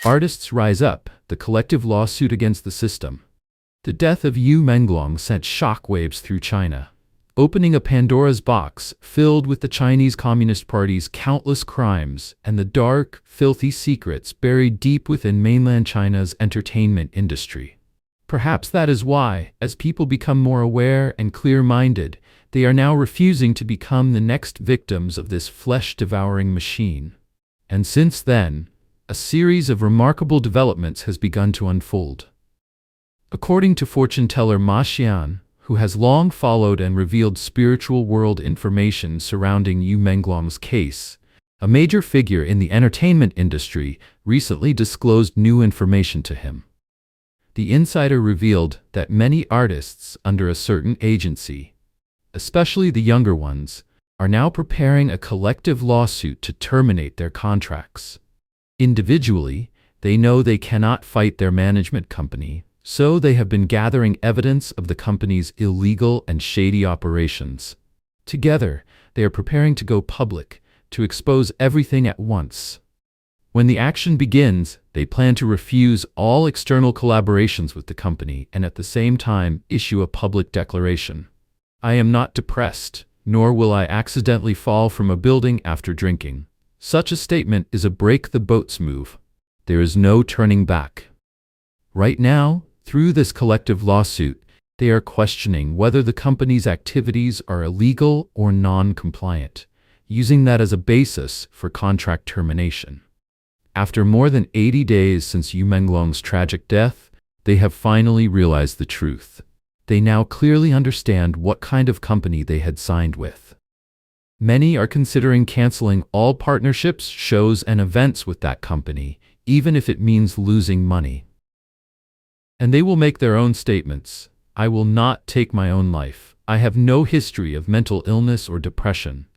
Artists rise up, the collective lawsuit against the system. The death of Yu Menglong sent shockwaves through China, opening a Pandora's box filled with the Chinese Communist Party's countless crimes and the dark, filthy secrets buried deep within mainland China's entertainment industry. Perhaps that is why, as people become more aware and clear-minded, they are now refusing to become the next victims of this flesh-devouring machine. And since then, a series of remarkable developments has begun to unfold. According to fortune teller Ma Xian, who has long followed and revealed spiritual world information surrounding Yu Menglong's case, a major figure in the entertainment industry recently disclosed new information to him. The insider revealed that many artists under a certain agency, especially the younger ones, are now preparing a collective lawsuit to terminate their contracts. Individually, they know they cannot fight their management company, so they have been gathering evidence of the company's illegal and shady operations. Together, they are preparing to go public, to expose everything at once. When the action begins, they plan to refuse all external collaborations with the company and at the same time issue a public declaration. I am not depressed, nor will I accidentally fall from a building after drinking. Such a statement is a break-the-boats move. There is no turning back. Right now, through this collective lawsuit, they are questioning whether the company's activities are illegal or non-compliant, using that as a basis for contract termination. After more than 80 days since Yu Menglong's tragic death, they have finally realized the truth. They now clearly understand what kind of company they had signed with. Many are considering canceling all partnerships, shows, and events with that company, even if it means losing money. And they will make their own statements. I will not take my own life. I have no history of mental illness or depression.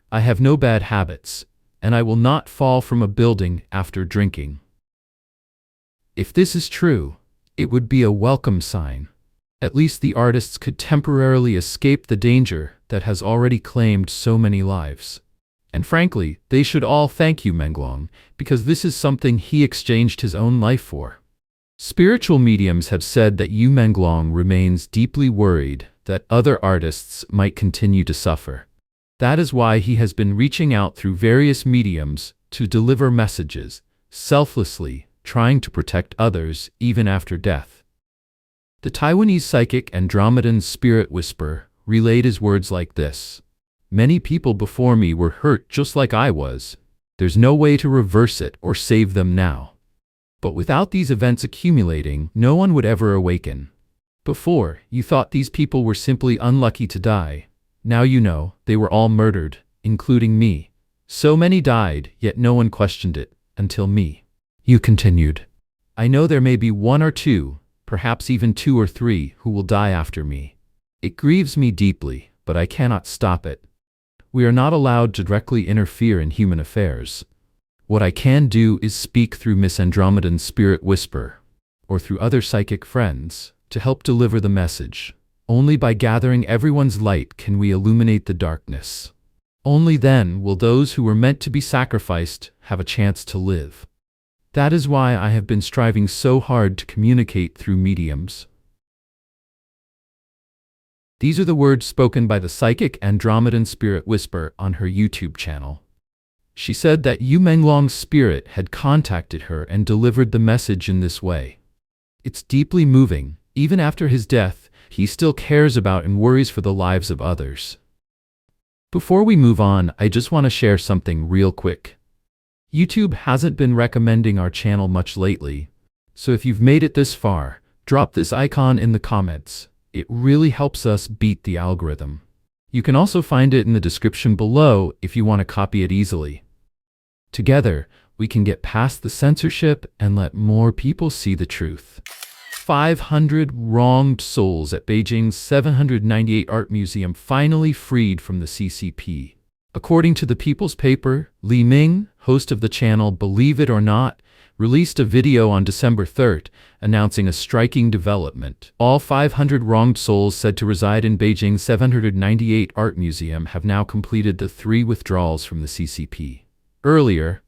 I have no bad habits, and I will not fall from a building after drinking. If this is true, it would be a welcome sign. At least the artists could temporarily escape the danger that has already claimed so many lives. And frankly, they should all thank Yu Menglong, because this is something he exchanged his own life for. Spiritual mediums have said that Yu Menglong remains deeply worried that other artists might continue to suffer. That is why he has been reaching out through various mediums to deliver messages, selflessly trying to protect others even after death. The Taiwanese psychic Andromedan spirit whisperer relayed his words like this: "Many people before me were hurt just like I was. There's no way to reverse it or save them now. But without these events accumulating, no one would ever awaken. Before, you thought these people were simply unlucky to die. Now you know, they were all murdered, including me. So many died, yet no one questioned it, until me." Yu continued, "I know there may be one or two, perhaps even 2 or 3, who will die after me. It grieves me deeply, but I cannot stop it. We are not allowed to directly interfere in human affairs. What I can do is speak through Miss Andromedan's spirit whisper, or through other psychic friends, to help deliver the message. Only by gathering everyone's light can we illuminate the darkness. Only then will those who were meant to be sacrificed have a chance to live. That is why I have been striving so hard to communicate through mediums." These are the words spoken by the psychic Andromedan spirit whisperer on her YouTube channel. She said that Yu Menglong's spirit had contacted her and delivered the message in this way. It's deeply moving. Even after his death, he still cares about and worries for the lives of others. Before we move on, I just want to share something real quick. YouTube hasn't been recommending our channel much lately, so if you've made it this far, drop this icon in the comments. It really helps us beat the algorithm. You can also find it in the description below if you want to copy it easily. Together, we can get past the censorship and let more people see the truth. 500 wronged souls at Beijing's 798 Art Museum finally freed from the CCP. According to the People's Paper, Li Ming, host of the channel Believe It or Not, released a video on December 3rd announcing a striking development. All 500 wronged souls said to reside in Beijing's 798 Art Museum have now completed the 3 withdrawals from the CCP. Earlier,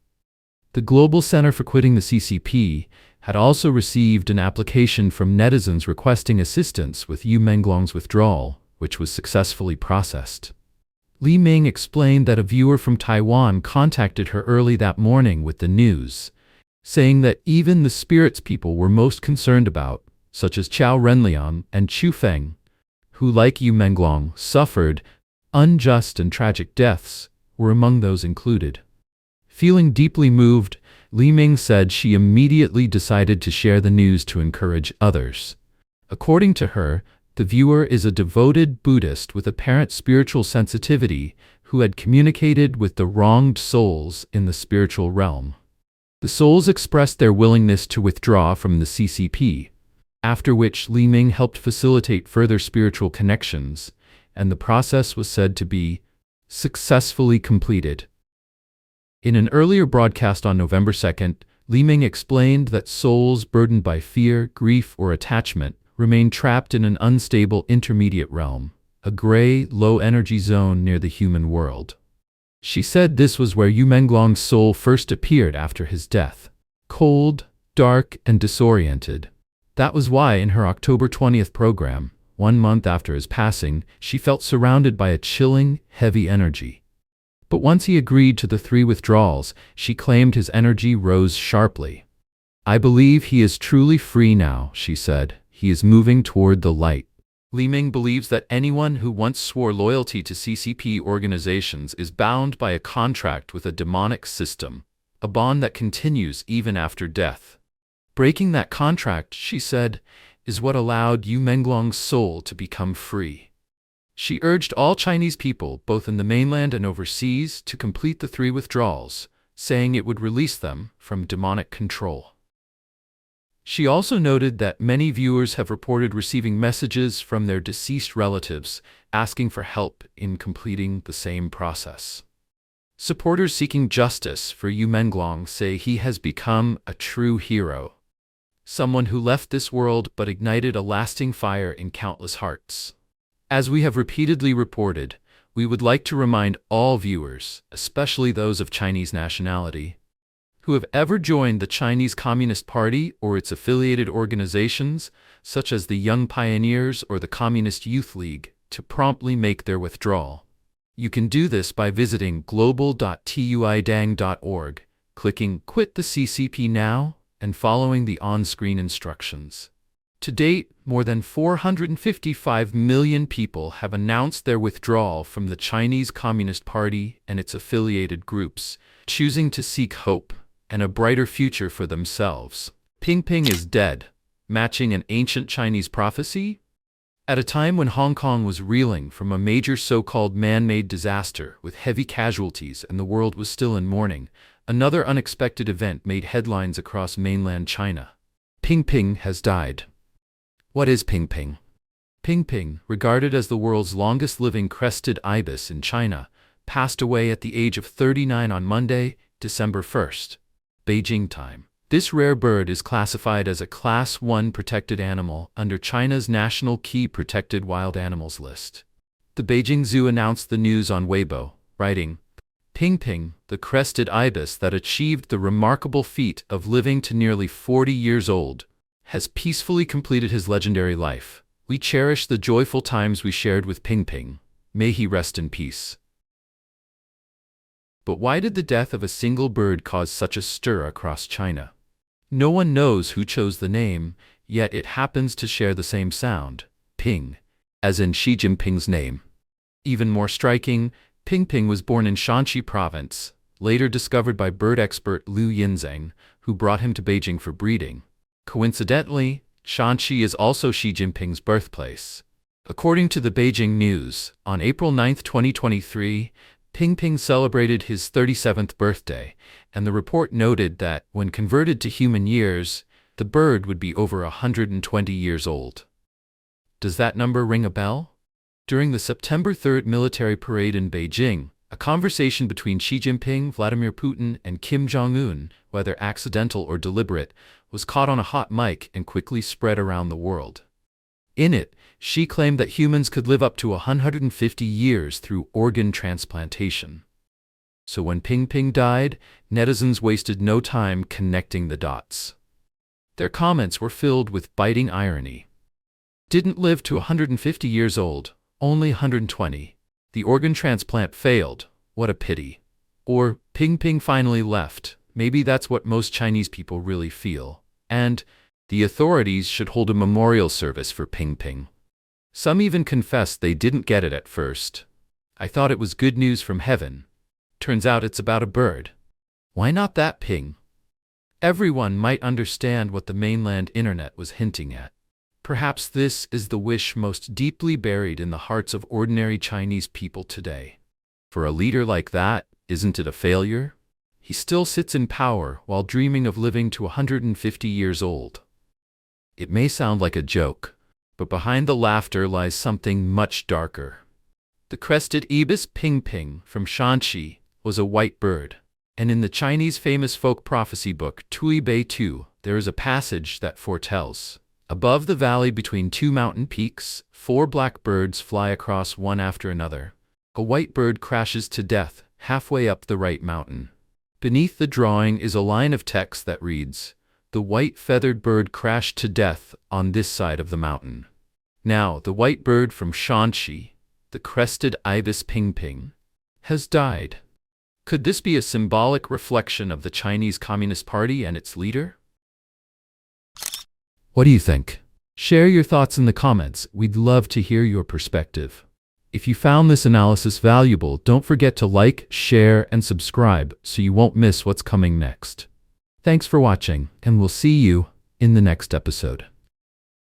The Global Center for Quitting the CCP had also received an application from netizens requesting assistance with Yu Menglong's withdrawal, which was successfully processed. Li Ming explained that a viewer from Taiwan contacted her early that morning with the news, saying that even the spirits people were most concerned about, such as Chao Renliang and Chu Feng, who, like Yu Menglong, suffered unjust and tragic deaths, were among those included. Feeling deeply moved, Li Ming said she immediately decided to share the news to encourage others. According to her, the viewer is a devoted Buddhist with apparent spiritual sensitivity who had communicated with the wronged souls in the spiritual realm. The souls expressed their willingness to withdraw from the CCP, after which Li Ming helped facilitate further spiritual connections, and the process was said to be successfully completed. In an earlier broadcast on November 2nd, Li Ming explained that souls burdened by fear, grief, or attachment remain trapped in an unstable intermediate realm, a gray, low-energy zone near the human world. She said this was where Yu Menglong's soul first appeared after his death. Cold, dark, and disoriented. That was why in her October 20th program, 1 month after his passing, she felt surrounded by a chilling, heavy energy. But once he agreed to the 3 withdrawals, she claimed his energy rose sharply. "I believe he is truly free now," she said. "He is moving toward the light." Li Ming believes that anyone who once swore loyalty to CCP organizations is bound by a contract with a demonic system, a bond that continues even after death. Breaking that contract, she said, is what allowed Yu Menglong's soul to become free. She urged all Chinese people, both in the mainland and overseas, to complete the 3 withdrawals, saying it would release them from demonic control. She also noted that many viewers have reported receiving messages from their deceased relatives asking for help in completing the same process. Supporters seeking justice for Yu Menglong say he has become a true hero, someone who left this world but ignited a lasting fire in countless hearts. As we have repeatedly reported, we would like to remind all viewers, especially those of Chinese nationality, who have ever joined the Chinese Communist Party or its affiliated organizations, such as the Young Pioneers or the Communist Youth League, to promptly make their withdrawal. You can do this by visiting global.tuidang.org, clicking Quit the CCP Now, and following the on-screen instructions. To date, more than 455 million people have announced their withdrawal from the Chinese Communist Party and its affiliated groups, choosing to seek hope and a brighter future for themselves. Pingping is dead, matching an ancient Chinese prophecy? At a time when Hong Kong was reeling from a major so-called man-made disaster with heavy casualties and the world was still in mourning, another unexpected event made headlines across mainland China. Pingping has died. What is Pingping? Pingping, regarded as the world's longest-living crested ibis in China, passed away at the age of 39 on Monday, December 1st, Beijing time. This rare bird is classified as a Class 1 protected animal under China's National Key Protected Wild Animals list. The Beijing Zoo announced the news on Weibo, writing, "Pingping, the crested ibis that achieved the remarkable feat of living to nearly 40 years old, has peacefully completed his legendary life. We cherish the joyful times we shared with Pingping. May he rest in peace." But why did the death of a single bird cause such a stir across China? No one knows who chose the name, yet it happens to share the same sound, ping, as in Xi Jinping's name. Even more striking, Pingping was born in Shanxi province, later discovered by bird expert Liu Yinzheng, who brought him to Beijing for breeding. Coincidentally, Shanxi is also Xi Jinping's birthplace. According to the Beijing News, on April 9, 2023, Pingping celebrated his 37th birthday, and the report noted that, when converted to human years, the bird would be over 120 years old. Does that number ring a bell? During the September 3rd military parade in Beijing, a conversation between Xi Jinping, Vladimir Putin, and Kim Jong-un, whether accidental or deliberate, was caught on a hot mic and quickly spread around the world. In it, Xi claimed that humans could live up to 150 years through organ transplantation. So when Pingping died, netizens wasted no time connecting the dots. Their comments were filled with biting irony. Didn't live to 150 years old, only 120. The organ transplant failed, what a pity. Or, Pingping finally left, maybe that's what most Chinese people really feel. And, the authorities should hold a memorial service for Pingping. Some even confessed they didn't get it at first. I thought it was good news from heaven. Turns out it's about a bird. Why not that Ping? Everyone might understand what the mainland internet was hinting at. Perhaps this is the wish most deeply buried in the hearts of ordinary Chinese people today. For a leader like that, isn't it a failure? He still sits in power while dreaming of living to 150 years old. It may sound like a joke, but behind the laughter lies something much darker. The crested ibis Pingping from Shanxi was a white bird, and in the Chinese famous folk prophecy book Tui Bei Tu, there is a passage that foretells. Above the valley between two mountain peaks, 4 black birds fly across one after another. A white bird crashes to death halfway up the right mountain. Beneath the drawing is a line of text that reads, "The white feathered bird crashed to death on this side of the mountain." Now, the white bird from Shanxi, the crested ibis Pingping, has died. Could this be a symbolic reflection of the Chinese Communist Party and its leader? What do you think? Share your thoughts in the comments. We'd love to hear your perspective. If you found this analysis valuable, don't forget to like, share, and subscribe so you won't miss what's coming next. Thanks for watching, and we'll see you in the next episode.